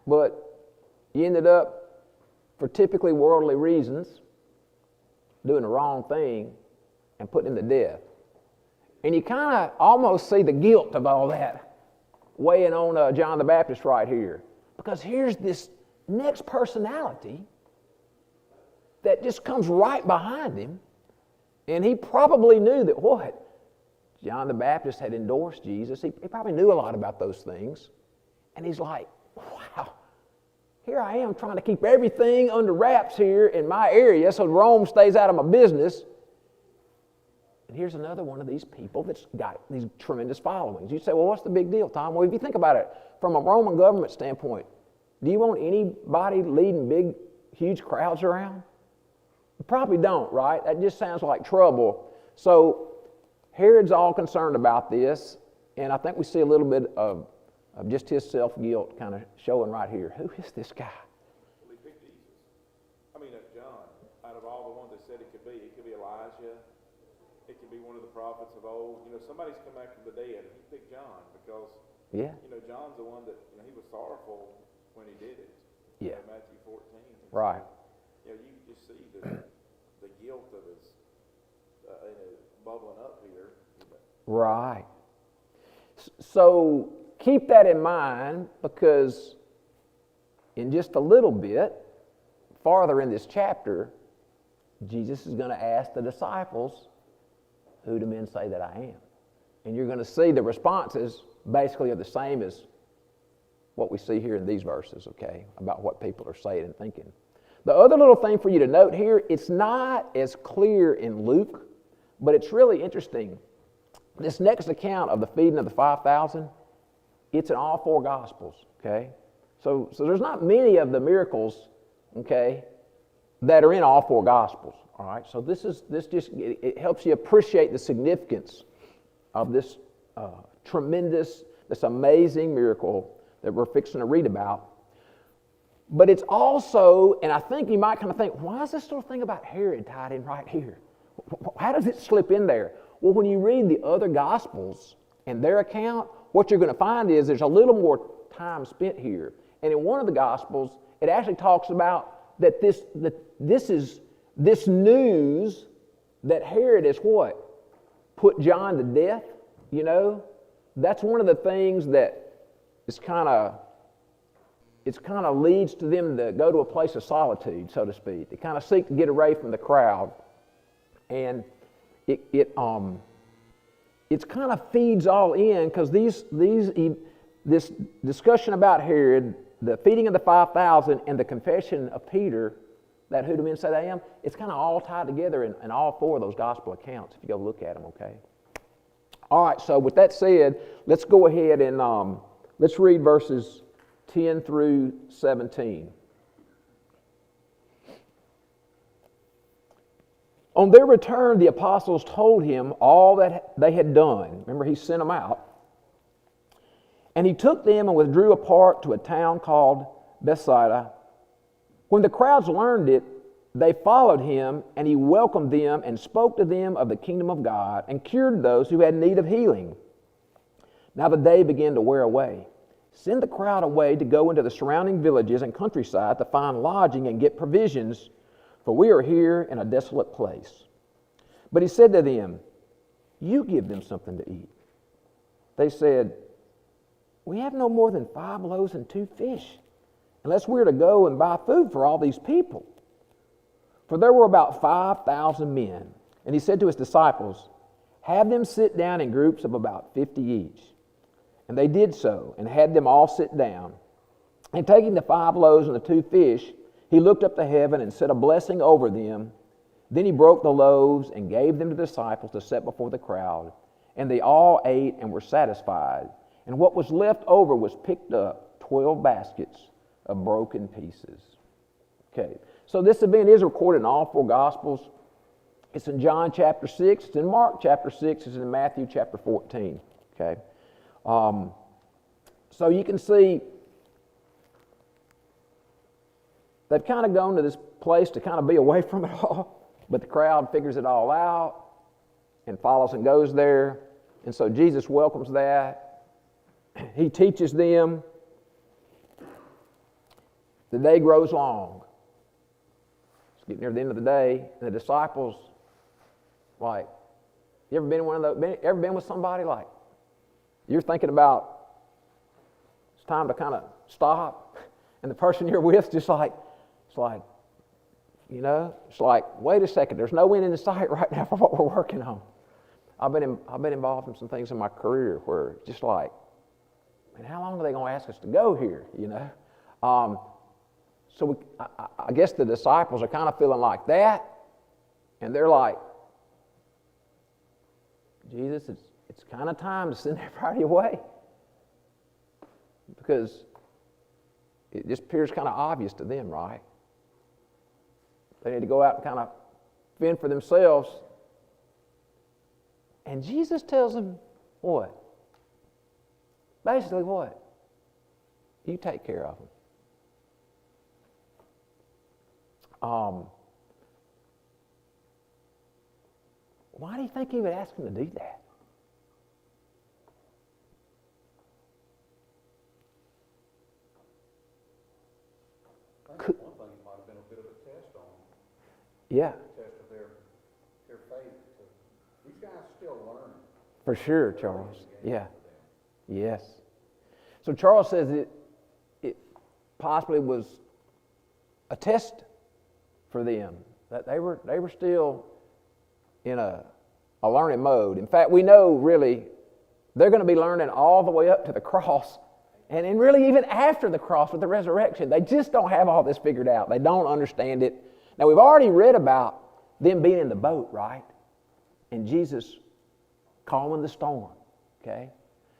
but you ended up, for typically worldly reasons, doing the wrong thing and putting him to death. And you kind of almost see the guilt of all that weighing on John the Baptist right here. Because here's this next personality that just comes right behind him. And he probably knew that what? John the Baptist had endorsed Jesus. He probably knew a lot about those things. And he's like, wow, here I am trying to keep everything under wraps here in my area so Rome stays out of my business. And here's another one of these people that's got these tremendous followings. You say, well, what's the big deal, Tom? Well, if you think about it, from a Roman government standpoint, do you want anybody leading big, huge crowds around? You probably don't, right? That just sounds like trouble. So Herod's all concerned about this, and I think we see a little bit of just his self-guilt kind of showing right here. Who is this guy? Well, he picked Jesus. I mean, John, out of all the ones they said it could be Elijah. It could be one of the prophets of old. You know, somebody's come back from the dead, and he picked John because, you know, John's the one that, you know, he was sorrowful when he did it. Yeah. Matthew 14. Right. You know, you just see the guilt of his bubbling up here. Right. So keep that in mind, because in just a little bit, farther in this chapter, Jesus is going to ask the disciples, who do men say that I am? And you're going to see the responses basically are the same as what we see here in these verses, okay, about what people are saying and thinking. The other little thing for you to note here, it's not as clear in Luke, but it's really interesting. This next account of the feeding of the 5,000, it's in all four Gospels, okay? So there's not many of the miracles, okay, that are in all four Gospels, all right? So it helps you appreciate the significance of this tremendous, this amazing miracle that we're fixing to read about. But it's also, and I think you might kind of think, why is this little thing about Herod tied in right here? How does it slip in there? Well, when you read the other Gospels and their account, what you're going to find is there's a little more time spent here. And in one of the Gospels, it actually talks about that this news that Herod is what? Put John to death, you know? That's one of the things that is kind of leads to them to go to a place of solitude, so to speak. They kind of seek to get away from the crowd. And it kind of feeds all in, because this discussion about Herod, the feeding of the 5,000, and the confession of Peter, that who do men say that I am, it's kind of all tied together in all four of those gospel accounts, if you go look at them, okay? All right, so with that said, let's go ahead and let's read verses 10 through 17. On their return, the apostles told him all that they had done. Remember, he sent them out. And he took them and withdrew apart to a town called Bethsaida. When the crowds learned it, they followed him, and he welcomed them and spoke to them of the kingdom of God and cured those who had need of healing. Now the day began to wear away. Send the crowd away to go into the surrounding villages and countryside to find lodging and get provisions, for we are here in a desolate place. But he said to them, you give them something to eat. They said, we have no more than 5 loaves and 2 fish, unless we're to go and buy food for all these people. For there were about 5,000 men. And he said to his disciples, have them sit down in groups of about 50 each. And they did so, and had them all sit down. And taking the 5 loaves and the 2 fish, he looked up to heaven and said a blessing over them. Then he broke the loaves and gave them to the disciples to set before the crowd. And they all ate and were satisfied. And what was left over was picked up, 12 baskets of broken pieces. Okay, so this event is recorded in all 4 Gospels. It's in John chapter 6, it's in Mark chapter 6, it's in Matthew chapter 14. Okay, so you can see they've kind of gone to this place to kind of be away from it all, but the crowd figures it all out and follows and goes there. And so Jesus welcomes that. He teaches them. The day grows long. It's getting near the end of the day, and the disciples, like, you ever been in one of those? Ever been with somebody like you're thinking about it's time to kind of stop, and the person you're with just like it's like, you know, it's like, wait a second, there's no end in sight right now for what we're working on. I've been involved in some things in my career where it's just like, man, how long are they going to ask us to go here? You know. So I guess the disciples are kind of feeling like that, and they're like, Jesus, it's kind of time to send everybody away, because it just appears kind of obvious to them, right? They need to go out and kind of fend for themselves. And Jesus tells them what? Basically what? You take care of them. Why do you think he would ask them to do that? I think one thing might have been a bit of a test on them. Yeah. A test of their faith. These guys are still learning. For sure, Charles. Yeah. Yes. So Charles says it possibly was a test for them, that they were still in a learning mode. In fact, we know really they're going to be learning all the way up to the cross, and really even after the cross with the resurrection. They just don't have all this figured out. They don't understand it. Now, we've already read about them being in the boat, right? And Jesus calming the storm, okay?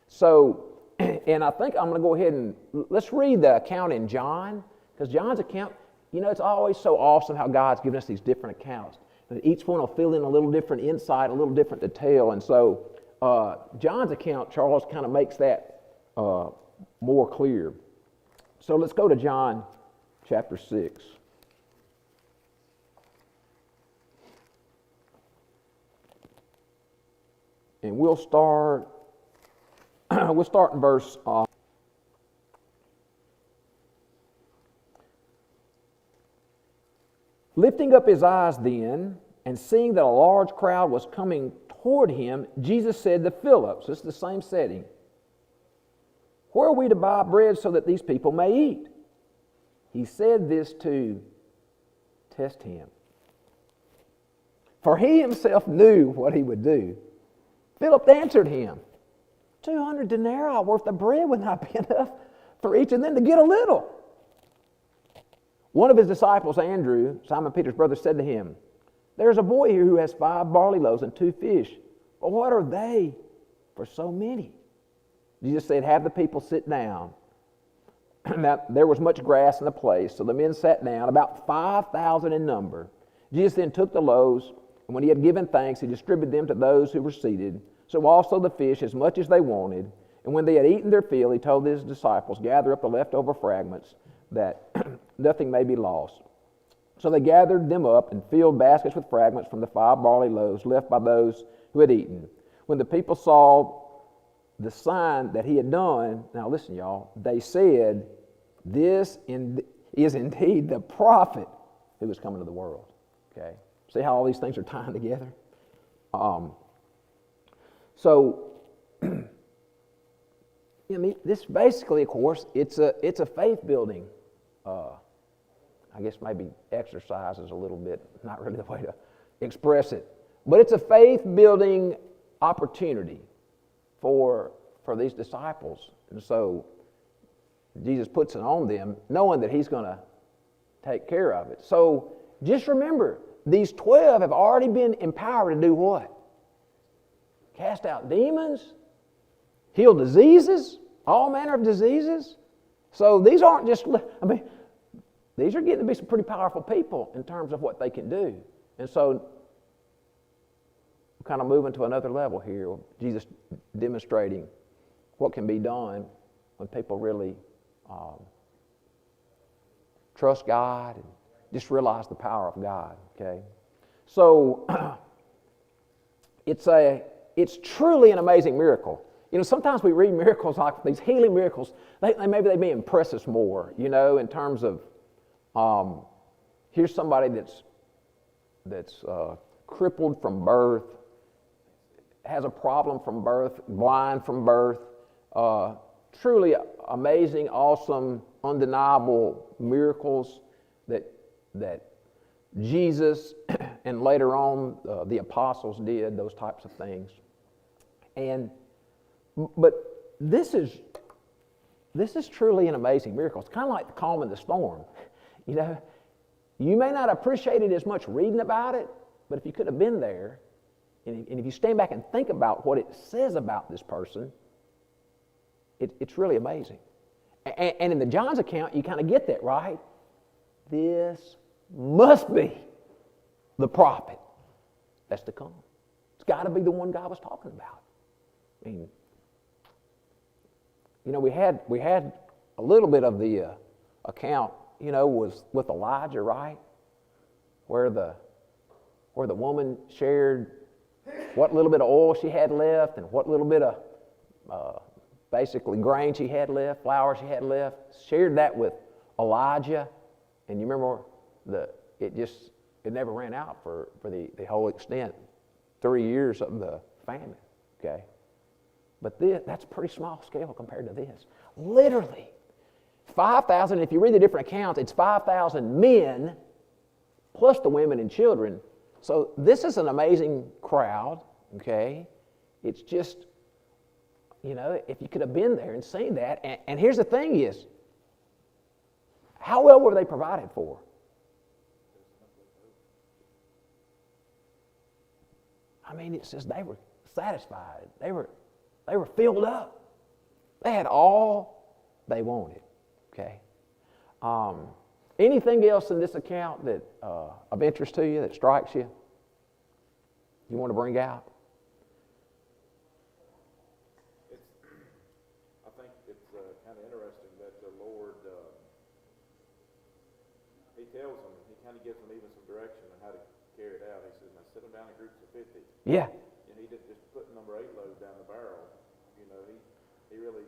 So, and I think I'm going to go ahead and let's read the account in John, because John's account, you know, it's always so awesome how God's given us these different accounts. And each one will fill in a little different insight, a little different detail. And so John's account, Charles kind of makes that more clear. So let's go to John chapter 6. And we'll start in verse lifting up his eyes then, and seeing that a large crowd was coming toward him, Jesus said to Philip, so it's the same setting, where are we to buy bread so that these people may eat? He said this to test him. For he himself knew what he would do. Philip answered him, 200 denarii worth of bread would not be enough for each of them to get a little. One of his disciples, Andrew, Simon Peter's brother, said to him, there's a boy here who has 5 barley loaves and 2 fish. But what are they for so many? Jesus said, have the people sit down. Now, there was much grass in the place, so the men sat down, about 5,000 in number. Jesus then took the loaves, and when he had given thanks, he distributed them to those who were seated. So also the fish, as much as they wanted. And when they had eaten their fill, he told his disciples, gather up the leftover fragments, that nothing may be lost. So they gathered them up and filled baskets with fragments from the 5 barley loaves left by those who had eaten. When the people saw the sign that he had done, now listen, y'all, they said, this is indeed the prophet who is coming to the world. Okay, see how all these things are tying together? So, I mean, this basically, of course, it's a faith building. I guess maybe exercise is a little bit not really the way to express it, but it's a faith building opportunity for these disciples, and so Jesus puts it on them, knowing that he's going to take care of it. So just remember, these 12 have already been empowered to do what? Cast out demons, heal diseases, all manner of diseases. So these aren't just, I mean, these are getting to be some pretty powerful people in terms of what they can do. And so we're kind of moving to another level here. Jesus demonstrating what can be done when people really trust God and just realize the power of God. Okay, so it's truly an amazing miracle. You know, sometimes we read miracles like these healing miracles. Maybe they may impress us more. You know, in terms of Here's somebody that's crippled from birth, has a problem from birth, blind from birth. Truly amazing, awesome, undeniable miracles that Jesus and later on the apostles did, those types of things. But this is truly an amazing miracle. It's kind of like the calm in the storm. You know, you may not appreciate it as much reading about it, but if you could have been there, and if you stand back and think about what it says about this person, it's really amazing. And in the John's account, you kind of get that, right? This must be the prophet that's to come. It's got to be the one God was talking about. I mean, you know, we had a little bit of the account, you know, was with Elijah, right? Where the woman shared what little bit of oil she had left and what little bit of basically grain she had left, flour she had left, shared that with Elijah, and you remember it never ran out for the whole extent, 3 years of the famine, okay? But that's pretty small scale compared to this. Literally, 5,000, if you read the different accounts, it's 5,000 men plus the women and children. So this is an amazing crowd, okay? It's just, you know, if you could have been there and seen that. And here's the thing is, how well were they provided for? I mean, it says they were satisfied. They were filled up. They had all they wanted, okay? Anything else in this account that of interest to you, that strikes you, you want to bring out? I think it's kind of interesting that the Lord, He tells them, He kind of gives them even some direction on how to carry it out. He says, now sit them down in groups of 50. Yeah. And He didn't just put number 8 load down the barrel. You know, He really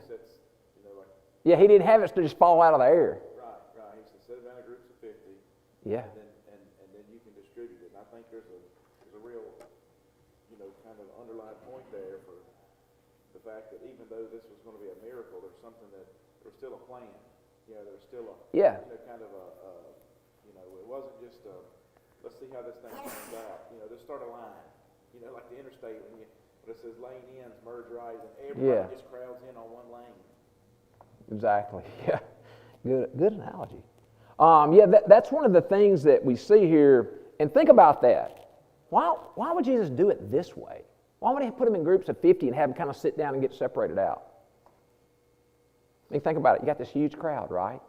sets, you know, like... Yeah, He didn't have it to just fall out of the air. Right. He said, set them down in groups of 50. Yeah. And then you can distribute it. And I think there's a real, you know, kind of underlying point there for the fact that even though this was going to be a miracle, there's something that there's still a plan. You know, there's still a, you know, kind of you know, it wasn't just let's see how this thing turns out. You know, just start a line. You know, like the interstate when it says lane ends, merge right, and everybody just crowds in on one lane. Exactly. Yeah. Good analogy. That's one of the things that we see here. And think about that. Why would Jesus do it this way? Why would He put them in groups of 50 and have them kind of sit down and get separated out? I mean, think about it. You got this huge crowd, right?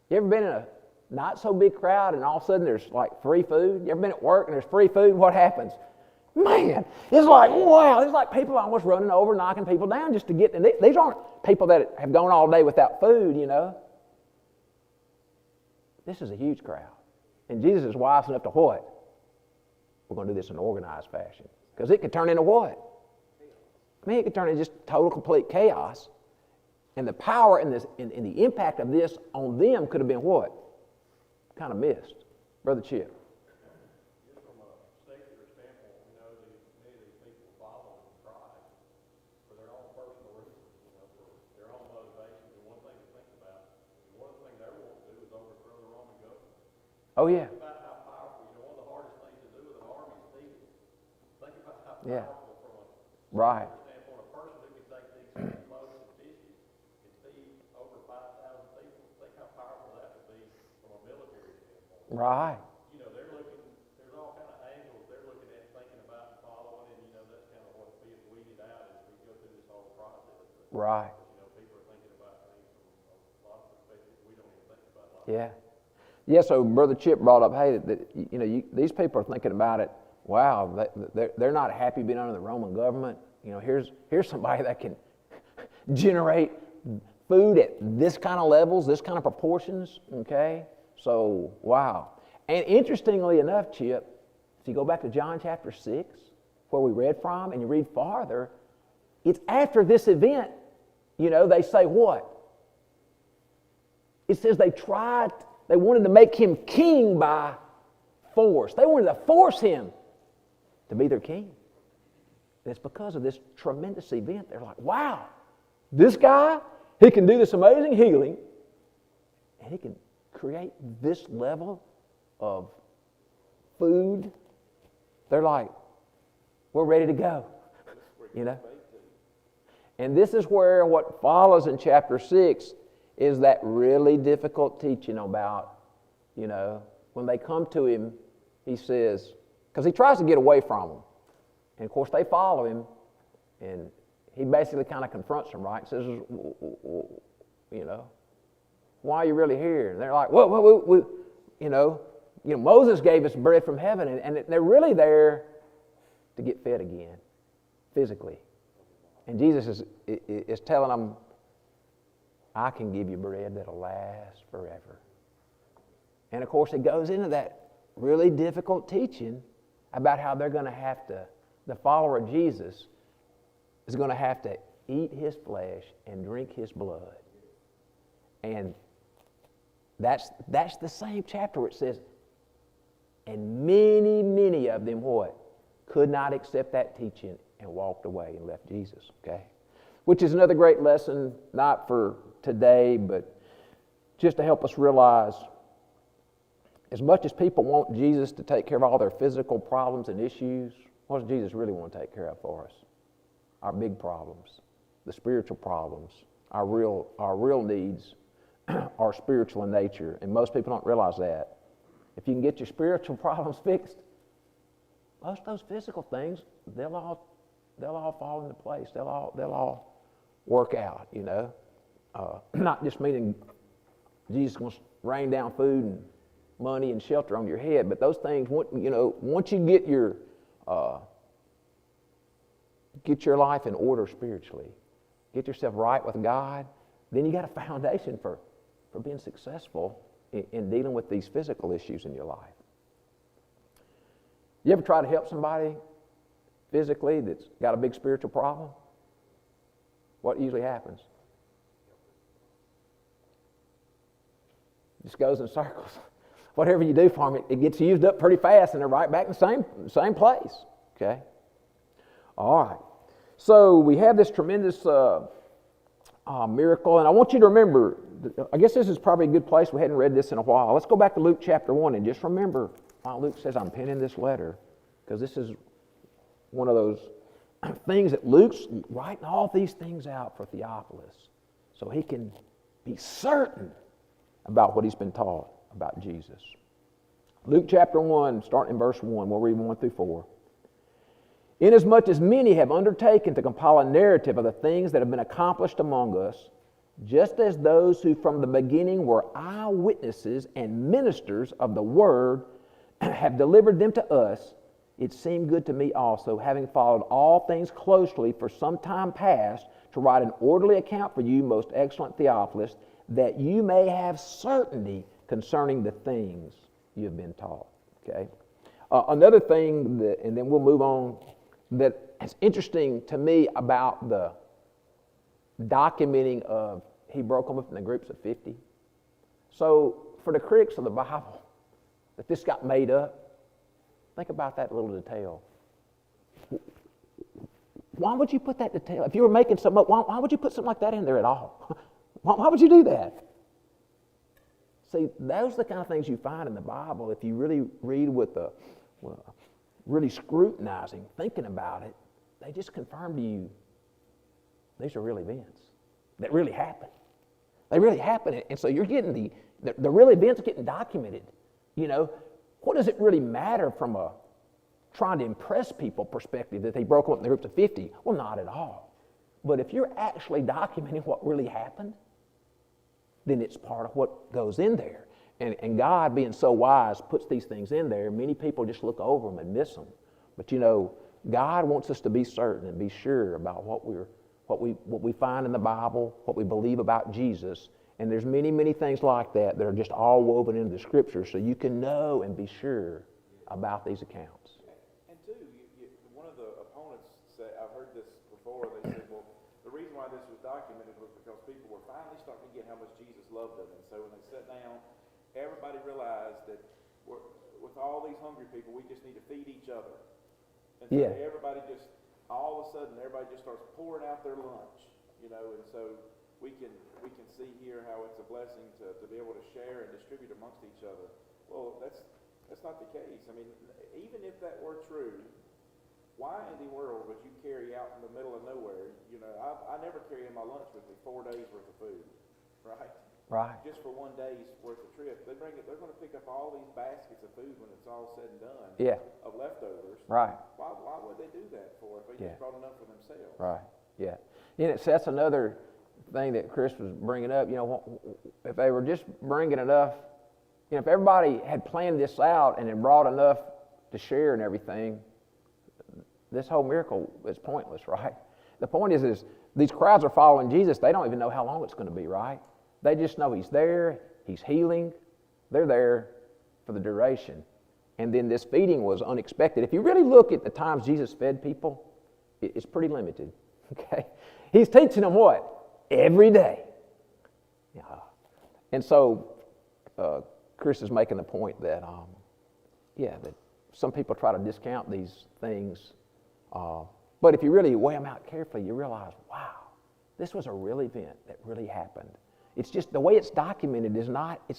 You ever been in a not so big crowd and all of a sudden there's like free food? You ever been at work and there's free food? What happens? Man, it's like, wow, it's like people almost running over, knocking people down just to get, and these aren't people that have gone all day without food, you know. This is a huge crowd. And Jesus is wise enough to what? We're going to do this in an organized fashion. Because it could turn into what? I mean, it could turn into just total, complete chaos. And the power and the impact of this on them could have been what? Kind of missed. Brother Chip. Just from a secular standpoint, we know that many of these people follow Christ for their own personal reasons, you know, for their own motivations. And one thing to think about, one of the things they want to do is overthrow the Roman government. Oh, yeah. Think about how powerful, you know, one of the hardest things to do with an army is feed it. Think about how powerful from a right. standpoint, a person who can take these loaves of fishes and feed over 5,000 people. Think how powerful that would be from a military standpoint. Right. You know, there's all kind of angles they're looking at, thinking about and following, and you know, that's kind of what's being weeded out as we go through this whole process. Right. You know, people are thinking about things from a lot of perspectives we don't even think about. Yeah. Yeah, so Brother Chip brought up, hey, you know, these people are thinking about it. Wow, they're not happy being under the Roman government. You know, here's somebody that can generate food at this kind of levels, this kind of proportions, okay? So, wow. And interestingly enough, Chip, if you go back to John chapter 6, where we read from, and you read farther, it's after this event, you know, they say what? It says they tried They wanted to make him king by force. They wanted to force him to be their king. And it's because of this tremendous event. They're like, wow, this guy, he can do this amazing healing, and he can create this level of food. They're like, we're ready to go. You know? And this is where what follows in chapter 6 is that really difficult teaching about, you know, when they come to him, he says, because he tries to get away from them. And of course they follow him, and he basically kind of confronts them, right? Says, you know, why are you really here? And they're like, well, you know, Moses gave us bread from heaven, and they're really there to get fed again, physically. And Jesus is telling them, I can give you bread that'll last forever. And of course, it goes into that really difficult teaching about how they're going to have to, the follower of Jesus is going to have to eat his flesh and drink his blood. And that's the same chapter where it says, and many, many of them, what? Could not accept that teaching and walked away and left Jesus, okay? Which is another great lesson, not for today, but just to help us realize, as much as people want Jesus to take care of all their physical problems and issues, what does Jesus really want to take care of for us? Our big problems, the spiritual problems, our real needs are spiritual in nature, and most people don't realize that. If you can get your spiritual problems fixed, most of those physical things, they'll all fall into place. They'll all work out, you know. Not just meaning Jesus is going to rain down food and money and shelter on your head, but those things, you know, once you get your life in order spiritually, get yourself right with God, then you got a foundation for being successful in dealing with these physical issues in your life. You ever try to help somebody physically that's got a big spiritual problem? What usually happens? It just goes in circles. Whatever you do for them, it gets used up pretty fast, and they're right back in the same place. Okay? All right. So we have this tremendous miracle, and I want you to remember, I guess this is probably a good place. We hadn't read this in a while. Let's go back to Luke chapter 1 and just remember why Luke says, I'm penning this letter, because this is one of those things that Luke's writing all these things out for Theophilus so he can be certain about what he's been taught about Jesus. Luke chapter 1, starting in verse 1, we'll read 1 through 4. Inasmuch as many have undertaken to compile a narrative of the things that have been accomplished among us, just as those who from the beginning were eyewitnesses and ministers of the word have delivered them to us, it seemed good to me also, having followed all things closely for some time past, to write an orderly account for you, most excellent Theophilus, that you may have certainty concerning the things you have been taught. Okay. Another thing, and then we'll move on, that is interesting to me about the documenting of he broke them up into groups of 50. So for the critics of the Bible, that this got made up, think about that little detail. Why would you put that detail? If you were making something up, why would you put something like that in there at all? Why would you do that? See, those are the kind of things you find in the Bible if you really read with really scrutinizing, thinking about it. They just confirm to you these are real events that really happen. They really happen, and so you're getting the real events getting documented. You know, what does it really matter from a trying to impress people perspective that they broke up in groups of 50? Well, not at all. But if you're actually documenting what really happened, then it's part of what goes in there. And God, being so wise, puts these things in there. Many people just look over them and miss them. But you know, God wants us to be certain and be sure about what we find in the Bible, what we believe about Jesus. And there's many, many things like that are just all woven into the Scripture, so you can know and be sure about these accounts. And two, one of the opponents said, I've heard this before, they said, well, the reason why this was documented was because people were finally starting to get how much Jesus loved them. And so when they sat down everybody realized that with all these hungry people, we just need to feed each other. And so Yeah. everybody just, all of a sudden, everybody just starts pouring out their lunch, and so we can see here how it's a blessing to be able to share and distribute amongst each other. Well, that's not the case. I mean, even if that were true, why in the world would you carry out in the middle of nowhere? I never carry in my lunch with me 4 days worth of food, right? Right. Just for 1 day's worth of trip. They're going to pick up all these baskets of food when it's all said and done. Yeah. Of leftovers. Right. Why would they do that for if they Yeah. just brought enough for themselves? Right. Yeah. And that's another thing that Chris was bringing up. If they were just bringing enough, if everybody had planned this out and had brought enough to share and everything, this whole miracle is pointless, right? The point is these crowds are following Jesus. They don't even know how long it's going to be, right? They just know he's there, he's healing. They're there for the duration. And then this feeding was unexpected. If you really look at the times Jesus fed people, it's pretty limited, okay? He's teaching them what? Every day. Yeah. And so Chris is making the point that, that some people try to discount these things. But if you really weigh them out carefully, you realize, wow, this was a real event that really happened. It's just the way it's documented it's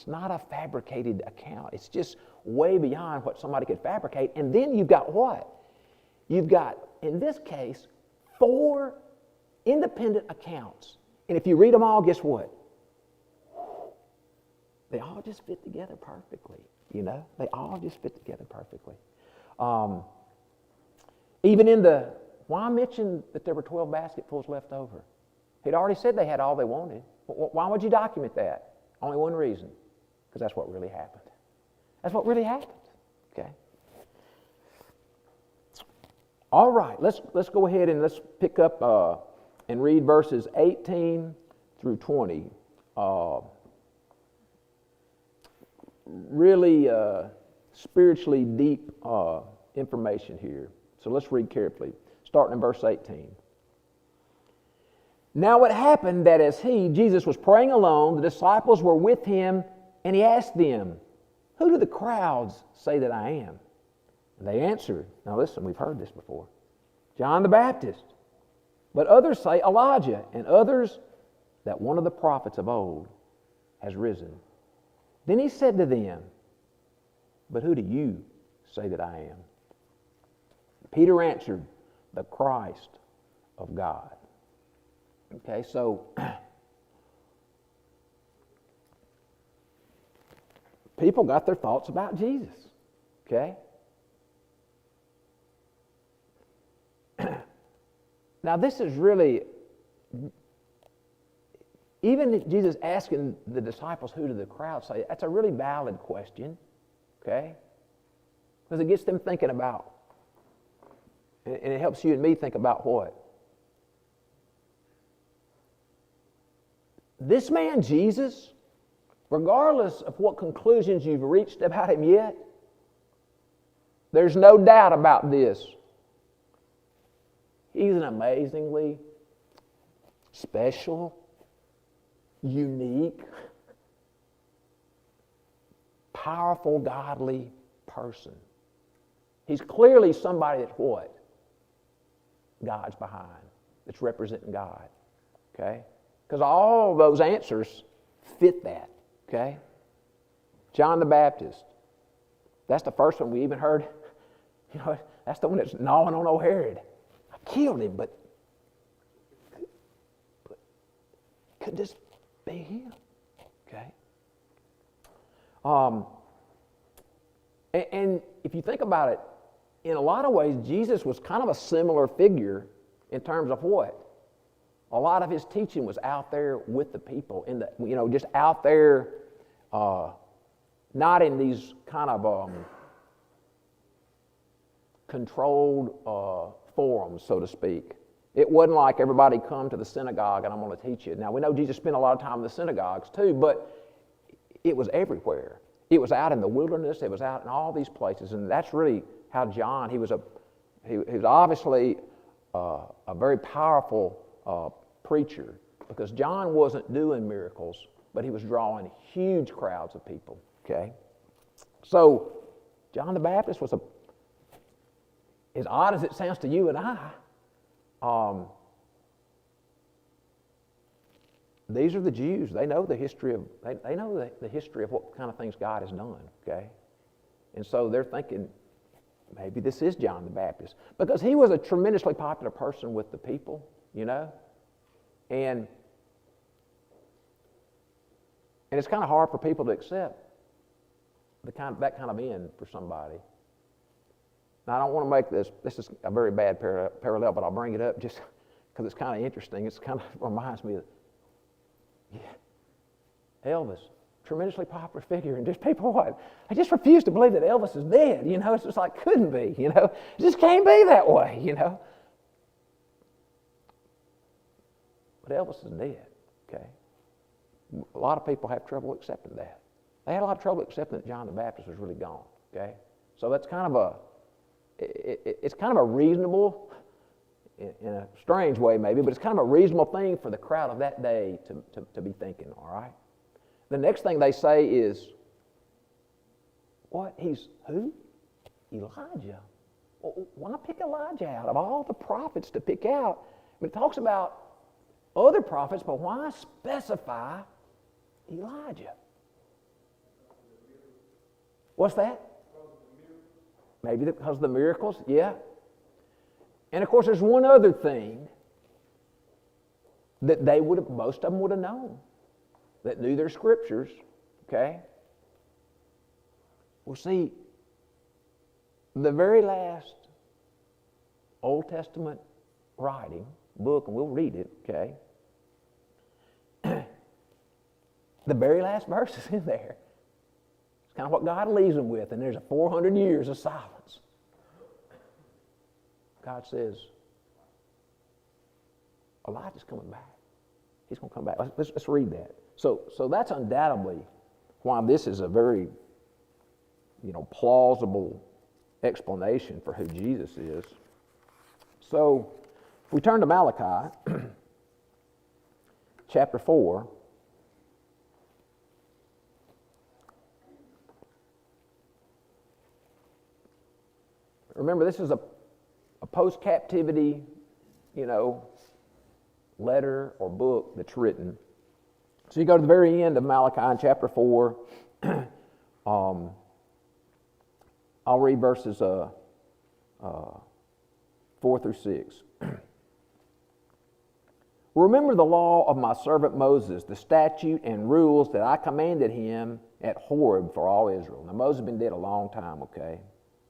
not a fabricated account. It's just way beyond what somebody could fabricate. And then you've got what? You've got, in this case, 4 independent accounts. And if you read them all, guess what? They all just fit together perfectly. They all just fit together perfectly. Why mention that there were 12 basketfuls left over? He'd already said they had all they wanted. Why would you document that? Only one reason, because that's what really happened. That's what really happened, okay? All right, let's go ahead and let's pick up and read verses 18 through 20. Really spiritually deep information here. So let's read carefully, starting in verse 18. Now it happened that as Jesus was praying alone, the disciples were with him, and he asked them, "Who do the crowds say that I am?" And they answered, now listen, we've heard this before, "John the Baptist. But others say Elijah, and others that one of the prophets of old has risen." Then he said to them, "But who do you say that I am?" Peter answered, "The Christ of God." Okay, so people got their thoughts about Jesus. Okay? Now this is really, even Jesus asking the disciples, who do the crowd say, that's a really valid question. Okay? Because it gets them thinking about, and it helps you and me think about what? This man, Jesus, regardless of what conclusions you've reached about him yet, there's no doubt about this. He's an amazingly special, unique, powerful, godly person. He's clearly somebody that's what? God's behind, that's representing God. Okay? Because all those answers fit that, okay? John the Baptist. That's the first one we even heard. That's the one that's gnawing on old Herod. I killed him, but could this be him? Okay? And if you think about it, in a lot of ways, Jesus was kind of a similar figure in terms of what? A lot of his teaching was out there with the people, just out there, not in these kind of controlled forums, so to speak. It wasn't like everybody come to the synagogue and I'm going to teach you. Now, we know Jesus spent a lot of time in the synagogues too, but it was everywhere. It was out in the wilderness. It was out in all these places, and that's really how John. He was obviously a very powerful preacher, because John wasn't doing miracles, but he was drawing huge crowds of people. Okay? So, John the Baptist was as odd as it sounds to you and I, these are the Jews. They know the history of, they know the history of what kind of things God has done, okay? And so they're thinking, maybe this is John the Baptist. Because he was a tremendously popular person with the people, you know? And it's kind of hard for people to accept that kind of end for somebody. Now, I don't want to make this is a very bad parallel, but I'll bring it up just because it's kind of interesting. It kind of reminds me of, Elvis, tremendously popular figure, and just people they just refuse to believe that Elvis is dead, you know? It's just like, couldn't be, you know? It just can't be that way, you know? But Elvis is dead, okay? A lot of people have trouble accepting that. They had a lot of trouble accepting that John the Baptist was really gone, okay? So that's kind of it's kind of a reasonable, in a strange way maybe, but it's kind of a reasonable thing for the crowd of that day to be thinking, all right? The next thing they say is, what? He's who? Elijah. Well, why pick Elijah out of all the prophets to pick out? I mean, it talks about other prophets, but why specify Elijah? What's that? Maybe because of the miracles, yeah. And of course, there's one other thing that most of them would have known, that knew their scriptures, okay? Well, see, the very last Old Testament writing, book, and we'll read it, okay? The very last verse is in there. It's kind of what God leaves them with, and there's 400 years of silence. God says, Elijah's coming back. He's going to come back. Let's read that. So that's undoubtedly why this is a very, plausible explanation for who Jesus is. So if we turn to Malachi, chapter 4, remember, this is a post-captivity, letter or book that's written. So you go to the very end of Malachi in chapter 4. I'll read verses 4 through 6. Remember the law of my servant Moses, the statute and rules that I commanded him at Horeb for all Israel. Now, Moses has been dead a long time, okay?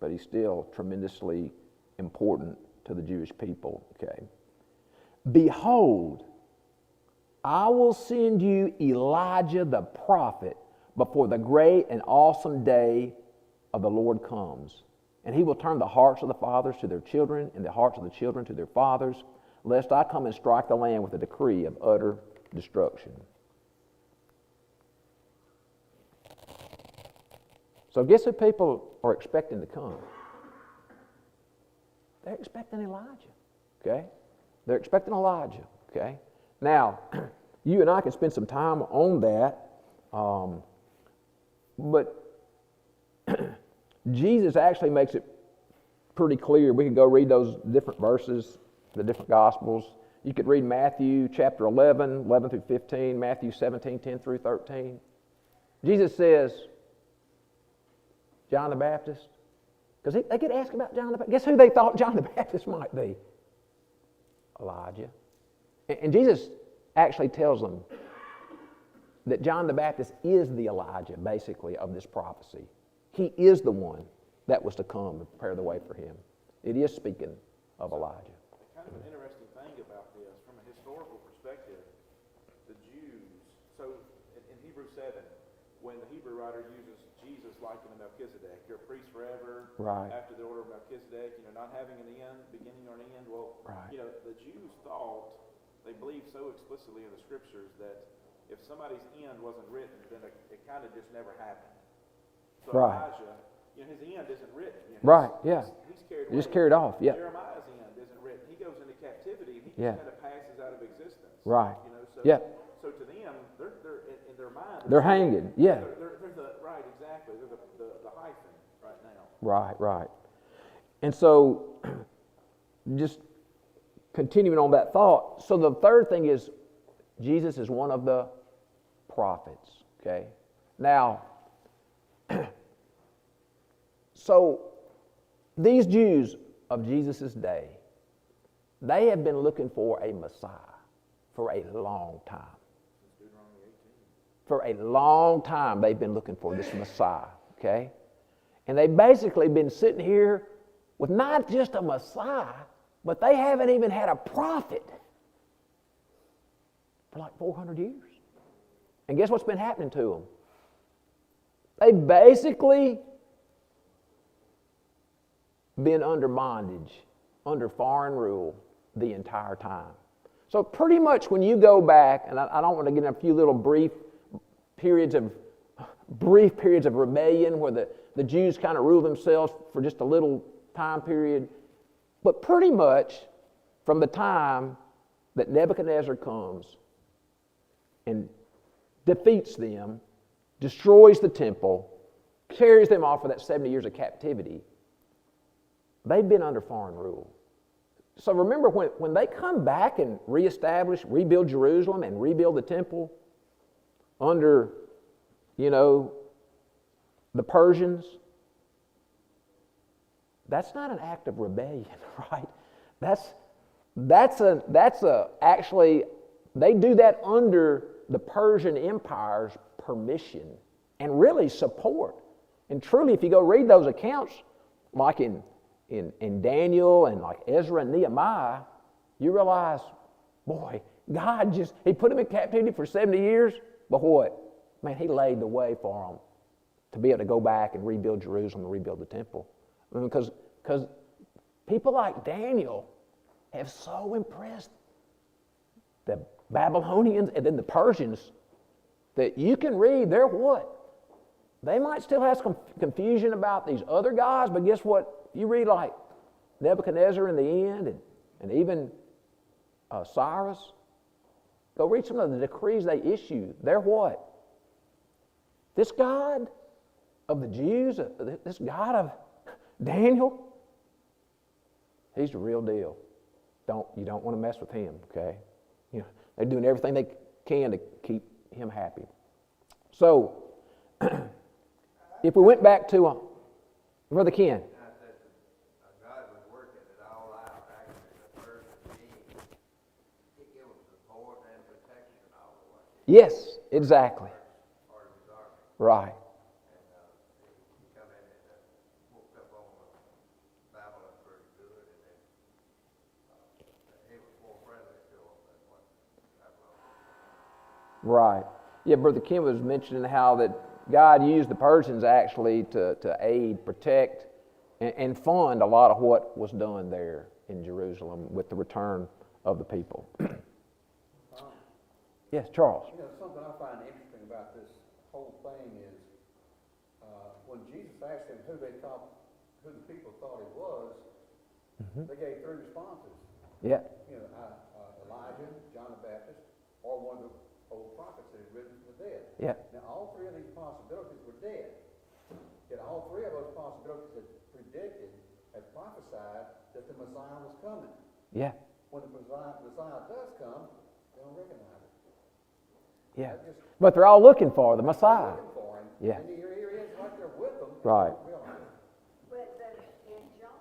But he's still tremendously important to the Jewish people, okay? Behold, I will send you Elijah the prophet before the great and awesome day of the Lord comes. And he will turn the hearts of the fathers to their children and the hearts of the children to their fathers, lest I come and strike the land with a decree of utter destruction. So guess who people are expecting to come? They're expecting Elijah, okay? They're expecting Elijah, okay? Now, you and I can spend some time on that, but Jesus actually makes it pretty clear. We could go read those different verses, the different Gospels. You could read Matthew chapter 11 through 15, Matthew 17, 10 through 13. Jesus says, John the Baptist, because they get asked about John the Baptist. Guess who they thought John the Baptist might be? Elijah. And Jesus actually tells them that John the Baptist is the Elijah, basically, of this prophecy. He is the one that was to come and prepare the way for him. It is speaking of Elijah. Kind of an interesting thing about this, from a historical perspective, the Jews, so in Hebrews 7, when the Hebrew writer uses Jesus like in a Melchizedek, you're a priest forever, right, after the order of Melchizedek, not having an end, beginning or an end. Well, right, the Jews thought, they believed so explicitly in the scriptures that if somebody's end wasn't written, then it kind of just never happened. So right. Elijah, his end isn't written. Right, yeah. He's carried away. Just carried off, yeah. Jeremiah's end isn't written. He goes into captivity, and he Yeah. just kind of passes out of existence. Right. So, Yeah. so to them, they're in their mind. They're hanging, yeah. They're right, exactly. Right. And so, just continuing on that thought, so the third thing is Jesus is one of the prophets, okay? Now, so these Jews of Jesus' day, they have been looking for a Messiah for a long time. For a long time, they've been looking for this Messiah, okay? And they've basically been sitting here with not just a Messiah, but they haven't even had a prophet for like 400 years. And guess what's been happening to them? They basically been under bondage, under foreign rule the entire time. So pretty much when you go back, and I don't want to get in a few little brief periods of rebellion where the Jews kind of rule themselves for just a little time period, but pretty much from the time that Nebuchadnezzar comes and defeats them, destroys the temple, carries them off for that 70 years of captivity, they've been under foreign rule. So remember, when they come back and rebuild Jerusalem and rebuild the temple under, the Persians, that's not an act of rebellion, right? Actually, they do that under the Persian Empire's permission and really support. And truly, if you go read those accounts, like in Daniel and like Ezra and Nehemiah, you realize, boy, God He put them in captivity for 70 years, but what? Man, He laid the way for them to be able to go back and rebuild Jerusalem and rebuild the temple. Because people like Daniel have so impressed the Babylonians and then the Persians that you can read, they're what? They might still have some confusion about these other gods, but guess what? You read like Nebuchadnezzar in the end and even Cyrus, go read some of the decrees they issue. They're what? This God of the Jews, this God of Daniel, He's the real deal. You don't want to mess with Him, okay? They're doing everything they can to keep Him happy. So, if we went back to Brother Ken. God was working it all out. Actually, the Persian king, it was support and protection all the way. Yes, exactly. Part of his army. Right. And he come in and whooped up on Babylon pretty good, and then he was more friendly to him than what Babylon was. Right. Yeah, Brother Kim was mentioning how that God used the Persians actually to aid, protect, and fund a lot of what was done there in Jerusalem with the return of the people. Yes, Charles. Something I find interesting about this whole thing is when Jesus asked them who the people thought He was, they gave three responses. Yeah. Elijah, John the Baptist, or one of the old prophets that had risen from the dead. Yeah. Now, all three of these possibilities were dead. Yet all three of those possibilities had predicted, had prophesied that the Messiah was coming. Yeah. When the Messiah does come, they don't recognize it. Yeah. But they're all looking for the Messiah. Looking for Him. Yeah. And here He is right there with them. Right. They don't realize it. But in John,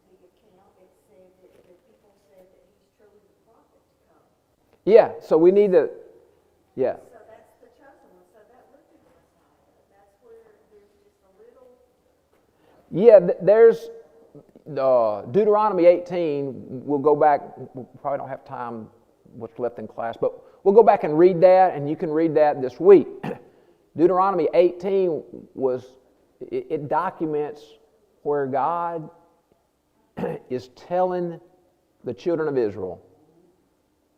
the account, it said that the people said that He's truly the prophet to come. Yeah, so we need to, yeah. So that's the chosen one. So that would be the Messiah. That's where there's just a little. Yeah, there's Deuteronomy 18. We'll go back. We probably don't have time what's left in class, but we'll go back and read that, and you can read that this week. Deuteronomy 18 it documents where God is telling the children of Israel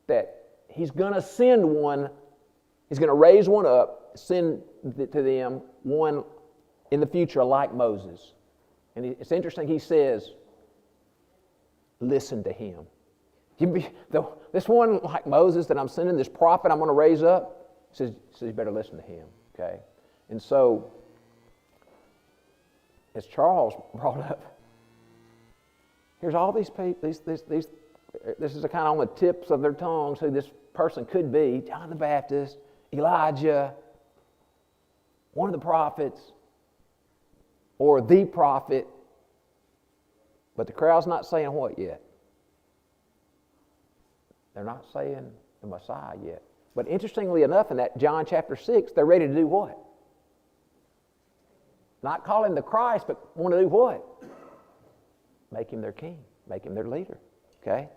that He's going to send one, He's going to raise one up, send to them one in the future like Moses. And it's interesting, He says, listen to him. This one like Moses that I'm sending, this prophet I'm going to raise up, says you better listen to him, okay? And so, as Charles brought up, here's all these people, this is kind of on the tips of their tongues who this person could be: John the Baptist, Elijah, one of the prophets, or the prophet. But the crowd's not saying what yet? They're not saying the Messiah yet. But interestingly enough, in that John chapter 6, they're ready to do what? Not call him the Christ, but want to do what? Make him their king, make him their leader. Okay?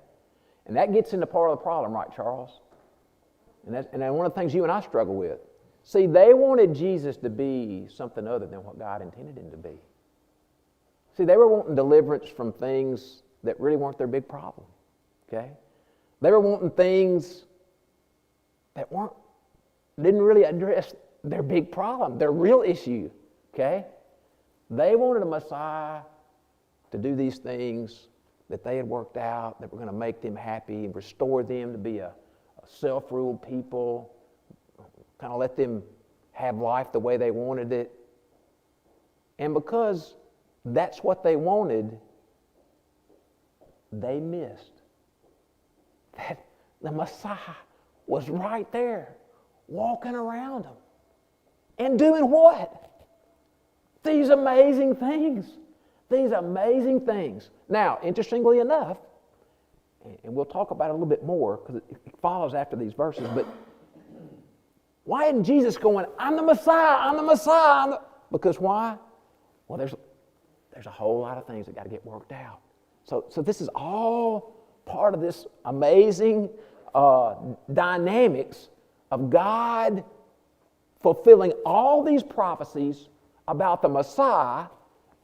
And that gets into part of the problem, right, Charles? And that's one of the things you and I struggle with. See, they wanted Jesus to be something other than what God intended him to be. See, they were wanting deliverance from things that really weren't their big problem. Okay? They were wanting things that didn't really address their big problem, their real issue. Okay? They wanted a Messiah to do these things that they had worked out, that were going to make them happy and restore them to be a self-ruled people, kind of let them have life the way they wanted it. And because that's what they wanted, they missed that the Messiah was right there, walking around them and doing what? These amazing things. These amazing things. Now, interestingly enough, and we'll talk about it a little bit more because it follows after these verses, but why isn't Jesus going, I'm the Messiah, I'm the Messiah? Because why? Well, there's a whole lot of things that got to get worked out. So this is all part of this amazing dynamics of God fulfilling all these prophecies about the Messiah,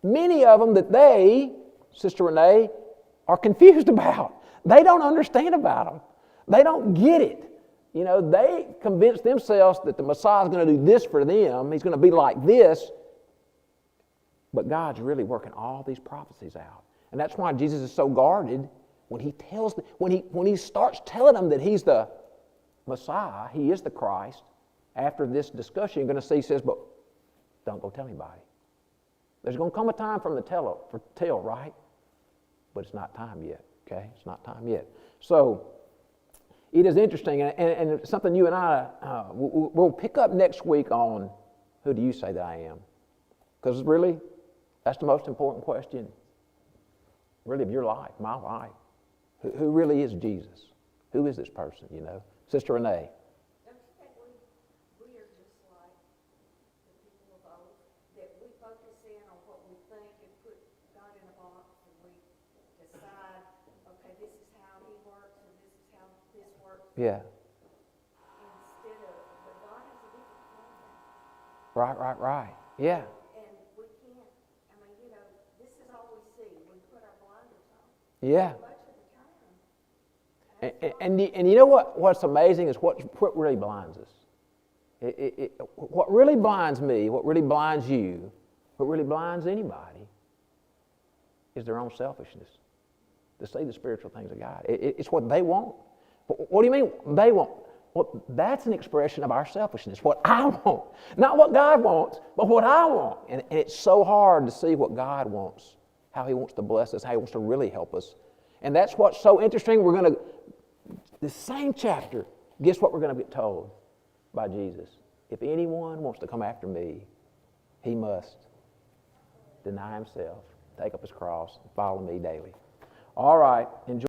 many of them that they, Sister Renee, are confused about. They don't understand about them. They don't get it. You know, they convince themselves that the Messiah is going to do this for them. He's going to be like this. But God's really working all these prophecies out. And that's why Jesus is so guarded when he tells them, when he starts telling them that he's the Messiah, he is the Christ. After this discussion, you're going to see, he says, but don't go tell anybody. There's going to come a time for tell, right? But it's not time yet, okay? It's not time yet. So, it is interesting, and it's something you and I, we'll pick up next week on, who do you say that I am? Because really, that's the most important question, really, of your life, my life. Who really is Jesus? Who is this person, you know? Sister Renee. Don't you think we are just like the people of old, that we focus in on what we think and put God in a box, and we decide, okay, this is how he works and this is how this works. Yeah. Instead of, but God has a different plan. Right. Yeah. And we can't, I mean, you know, this is all we see. We put our blinders on. Yeah. Much of the time. And you know what's amazing is what really blinds us. What really blinds me, what really blinds you, what really blinds anybody is their own selfishness to see the spiritual things of God. It's what they want. What do you mean they want? Well, that's an expression of our selfishness, what I want. Not what God wants, but what I want. And it's so hard to see what God wants, how he wants to bless us, how he wants to really help us. And that's what's so interesting. The same chapter, guess what we're going to get told by Jesus? If anyone wants to come after me, he must deny himself, take up his cross, and follow me daily. All right, enjoy.